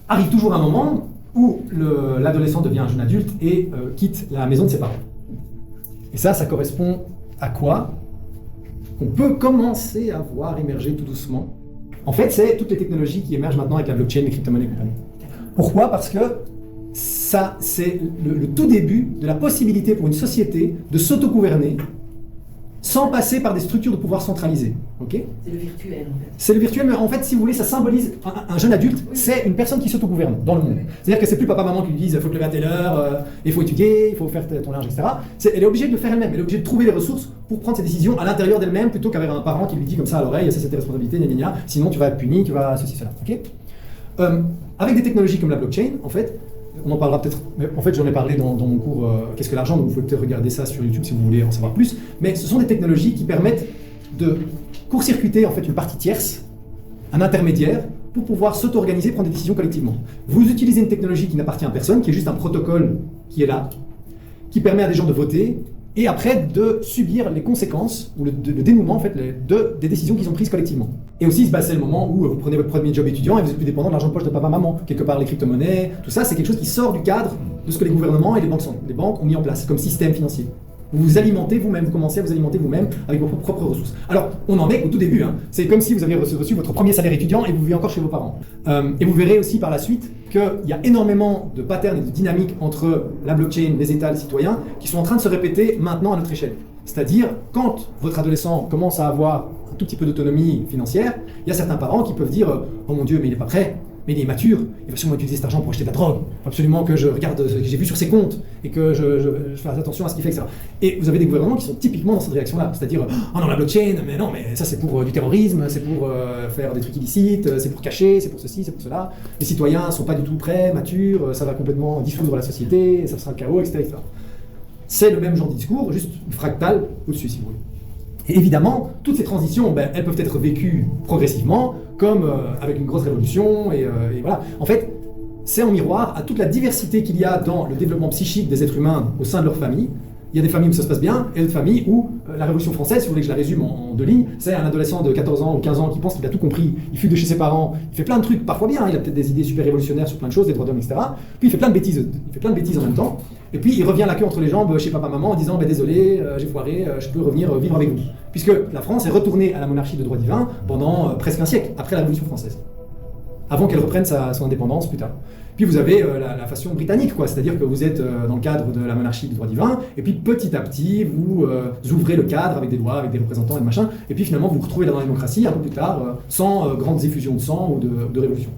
arrive toujours un moment où l'adolescent devient un jeune adulte et quitte la maison de ses parents. Et ça correspond à quoi? Qu'on peut commencer à voir émerger tout doucement. En fait, c'est toutes les technologies qui émergent maintenant avec la blockchain, les crypto-monnaies et compagnie. Pourquoi? Parce que ça, c'est le tout début de la possibilité pour une société de s'autogouverner sans passer par des structures de pouvoir centralisées. Okay? C'est le virtuel, en fait. C'est le virtuel, mais en fait, si vous voulez, ça symbolise un jeune adulte, c'est une personne qui s'autogouverne dans le monde. C'est-à-dire que c'est plus papa-maman qui lui disent « il faut te lever à telle heure, il faut étudier, il faut faire ton linge, etc. » Elle est obligée de le faire elle-même, elle est obligée de trouver les ressources pour prendre ses décisions à l'intérieur d'elle-même, plutôt qu'avoir un parent qui lui dit comme ça à l'oreille « ça c'est tes responsabilités, gna gna gna, sinon tu vas être puni, tu vas ceci, cela. Okay? » Avec des technologies comme la blockchain, en fait, on en parlera peut-être, mais en fait j'en ai parlé dans mon cours Qu'est-ce que l'argent, donc vous pouvez peut-être regarder ça sur YouTube si vous voulez en savoir plus, mais ce sont des technologies qui permettent de court-circuiter en fait une partie tierce, un intermédiaire, pour pouvoir s'auto-organiser, prendre des décisions collectivement. Vous utilisez une technologie qui n'appartient à personne, qui est juste un protocole qui est là, qui permet à des gens de voter, et après de subir les conséquences, ou le dénouement en fait, des décisions qu'ils ont prises collectivement. Et aussi, c'est le moment où vous prenez votre premier job étudiant et vous êtes plus dépendant de l'argent de poche de papa-maman. Quelque part, les crypto-monnaies, tout ça, c'est quelque chose qui sort du cadre de ce que les gouvernements et les banques ont mis en place comme système financier. Vous vous alimentez vous-même, vous commencez à vous alimenter vous-même avec vos propres ressources. Alors, on en est au tout début. Hein. C'est comme si vous aviez reçu votre premier salaire étudiant et vous vivez encore chez vos parents. Et vous verrez aussi par la suite qu'il y a énormément de patterns et de dynamiques entre la blockchain, les États, les citoyens, qui sont en train de se répéter maintenant à notre échelle. C'est-à-dire, quand votre adolescent commence à avoir un tout petit peu d'autonomie financière, il y a certains parents qui peuvent dire « Oh mon Dieu, mais il n'est pas prêt ». Mais il est mature, il va sûrement utiliser cet argent pour acheter de la drogue. Il faut absolument que je regarde ce que j'ai vu sur ses comptes et que je fasse attention à ce qu'il fait, etc. Et vous avez des gouvernements qui sont typiquement dans cette réaction-là. C'est-à-dire, oh non, la blockchain, mais non, mais ça c'est pour du terrorisme, c'est pour faire des trucs illicites, c'est pour cacher, c'est pour ceci, c'est pour cela. Les citoyens ne sont pas du tout prêts, matures, ça va complètement dissoudre la société, ça sera le chaos, etc. etc. C'est le même genre de discours, juste une fractale au-dessus, si vous voulez. Et évidemment, toutes ces transitions, elles peuvent être vécues progressivement, comme avec une grosse révolution, et voilà. En fait, c'est en miroir à toute la diversité qu'il y a dans le développement psychique des êtres humains au sein de leur famille. Il y a des familles où ça se passe bien, et d'autres familles où la Révolution française, si vous voulez que je la résume en 2 lignes, c'est un adolescent de 14 ans ou 15 ans qui pense qu'il a tout compris, il fuit de chez ses parents, il fait plein de trucs, parfois bien, il a peut-être des idées super révolutionnaires sur plein de choses, des droits d'homme, etc. Puis il fait plein de bêtises en même temps, et puis il revient la queue entre les jambes chez papa-maman en disant « désolé, j'ai foiré, je peux revenir vivre avec vous ». Puisque la France est retournée à la monarchie de droit divin pendant presque un siècle, après la Révolution française, avant qu'elle reprenne son indépendance plus tard. Puis vous avez la façon britannique, quoi, c'est-à-dire que vous êtes dans le cadre de la monarchie du droit divin, et puis petit à petit, vous ouvrez le cadre avec des lois, avec des représentants et machin, et puis finalement vous vous retrouvez dans la démocratie un peu plus tard, sans grande effusion de sang ou de révolution.